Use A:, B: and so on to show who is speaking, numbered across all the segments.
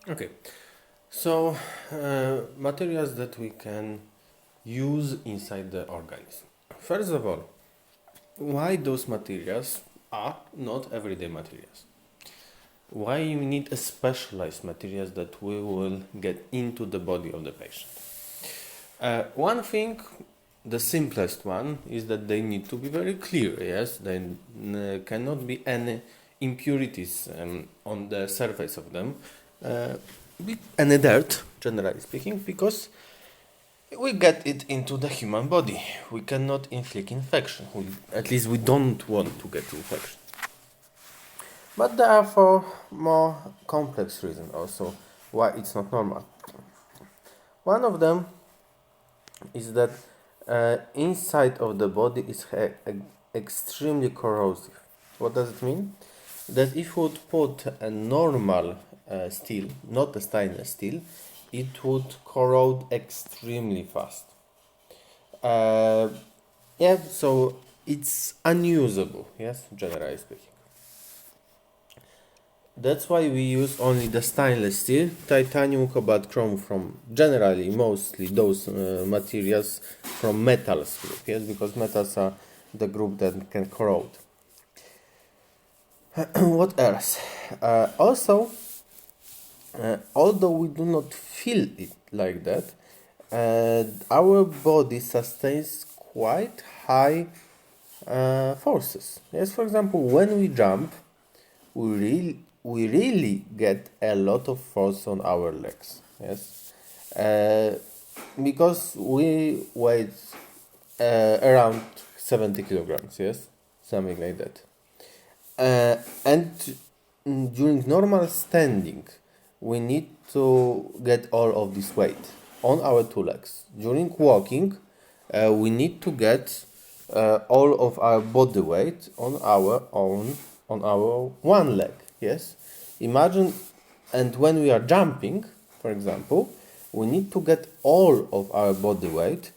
A: Okay, so materials that we can use inside the organism. First of all, why those materials are not everyday materials? Why you need a specialized materials that we will get into the body of the patient? One thing, the simplest one, is that they need to be very clear. Yes, there cannot be any impurities on the surface of them, uh, any dirt, generally speaking, because we get it into the human body. We cannot inflict infection. At least we don't want to get infection. But there are for more complex reasons also why it's not normal. One of them is that inside of the body is extremely corrosive. What does it mean? That if you would put a normal steel, not a stainless steel, it would corrode extremely fast. Yeah, so it's unusable, yes, generally speaking. That's why we use only the stainless steel, titanium, cobalt, chrome from generally mostly those materials from metals group, yes, because metals are the group that can corrode. What else? Also, although we do not feel it like that, our body sustains quite high forces. Yes, for example, when we jump, we really get a lot of force on our legs. Yes, because we weigh around 70 kilograms. Yes, something like that. And during normal standing, we need to get all of this weight on our two legs. During walking, we need to get all of our body weight on our one leg. Yes, imagine, and when we are jumping, for example, we need to get all of our body weight,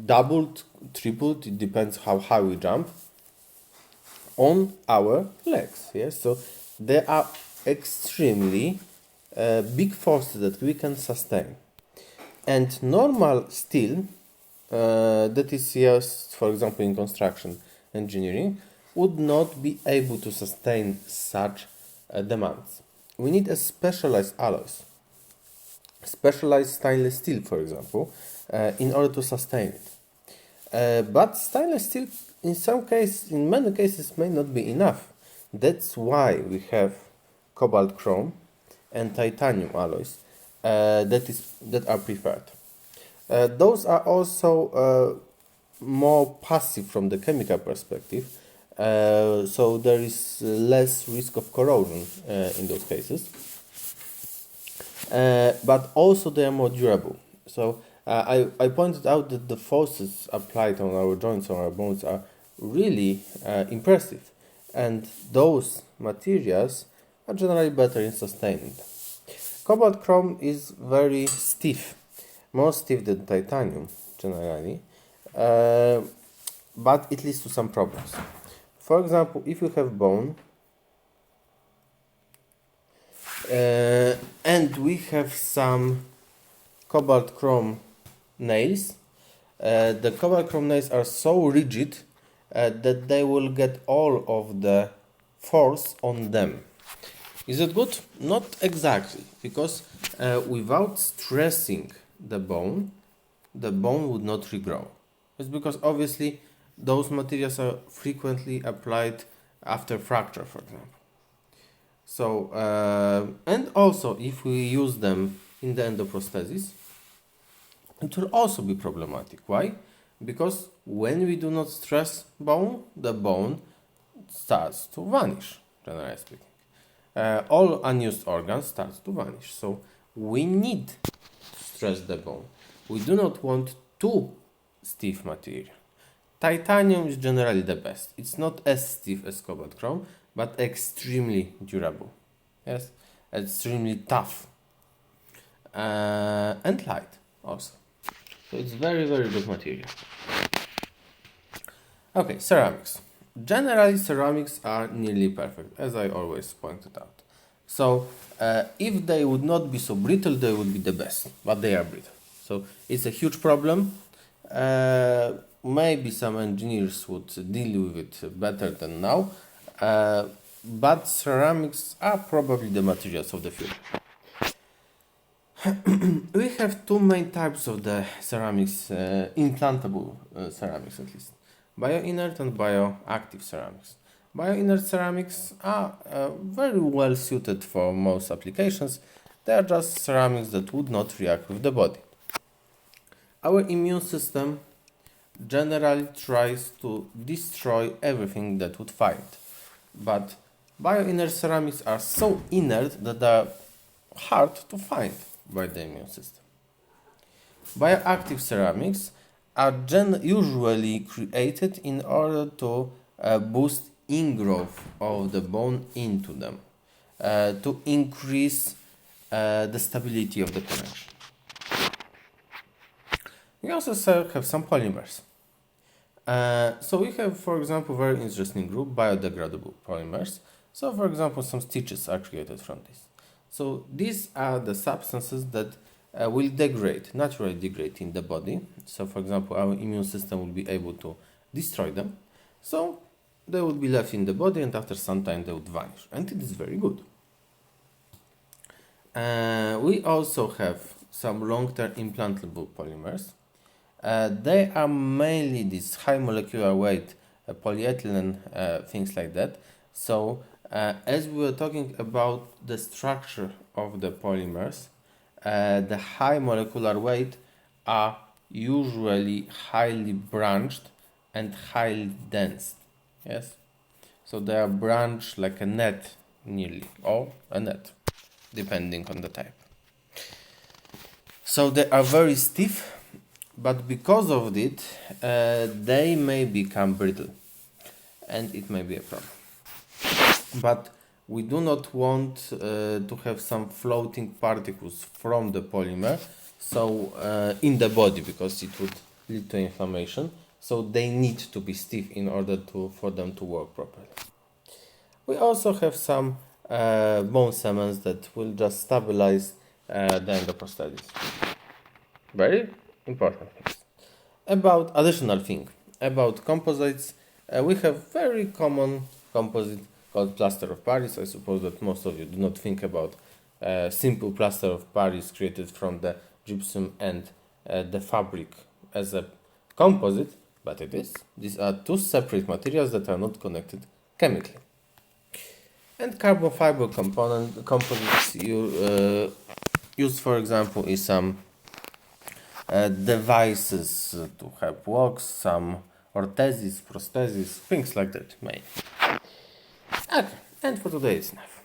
A: doubled, tripled. It depends how high we jump, on our legs. Yes, so there are extremely big forces that we can sustain, and normal steel that is used, for example, in construction engineering, would not be able to sustain such demands. We need a specialized alloys, specialized stainless steel, for example, in order to sustain it. But stainless steel, in many cases, may not be enough. That's why we have cobalt, chrome, and titanium alloys that are preferred. Those are also more passive from the chemical perspective, so there is less risk of corrosion in those cases. But also they are more durable. So I pointed out that the forces applied on our joints, on our bones, are really impressive, and those materials are generally better in sustaining them. Cobalt chrome is very stiff, more stiff than titanium generally, but it leads to some problems. For example, if you have bone and we have some cobalt chrome nails, the cobalt chrome nails are so rigid that they will get all of the force on them. Is it good? Not exactly, because without stressing the bone would not regrow. It's because obviously those materials are frequently applied after fracture, for example. So, and also if we use them in the endoprosthesis, it will also be problematic. Why? Because when we do not stress bone, the bone starts to vanish, generally speaking. All unused organs start to vanish. So we need to stress the bone. We do not want too stiff material. Titanium is generally the best. It's not as stiff as cobalt chrome, but extremely durable. Yes, extremely tough and light also. So it's very, very good material. Okay, ceramics. Generally, ceramics are nearly perfect, as I always pointed out. So If they would not be so brittle, they would be the best, but they are brittle. So it's a huge problem. Maybe some engineers would deal with it better than now, but ceramics are probably the materials of the future. We have two main types of the ceramics, implantable ceramics at least, bioinert and bioactive ceramics. Bioinert ceramics are very well suited for most applications. They are just ceramics that would not react with the body. Our immune system generally tries to destroy everything that would fight, but bioinert ceramics are so inert that they are hard to find by the immune system. Bioactive ceramics are usually created in order to boost ingrowth of the bone into them, to increase the stability of the connection. We also have some polymers. So we have, for example, very interesting group, biodegradable polymers. So, for example, some stitches are created from this. So these are the substances that will naturally degrade in the body. So, for example, our immune system will be able to destroy them. So they would be left in the body, and after some time they would vanish, and it is very good. We also have some long-term implantable polymers. They are mainly this high molecular weight polyethylene, things like that. So as we were talking about the structure of the polymers, the high molecular weight are usually highly branched and highly dense. Yes, so they are branched like a net nearly, or a net, depending on the type. So they are very stiff, but because of it, they may become brittle, and it may be a problem. But we do not want to have some floating particles from the polymer in the body, because it would lead to inflammation. So they need to be stiff in order for them to work properly. We also have some bone cements that will just stabilize the endoprosthesis. Very important things. About additional thing, about composites, we have very common composite called plaster of Paris. I suppose that most of you do not think about simple plaster of Paris created from the gypsum and the fabric as a composite, but it is. These are two separate materials that are not connected chemically. And carbon fiber composites used, for example, in some devices to help walk, some orthesis, prosthesis, things like that. Maybe. Okay, and for today it's enough.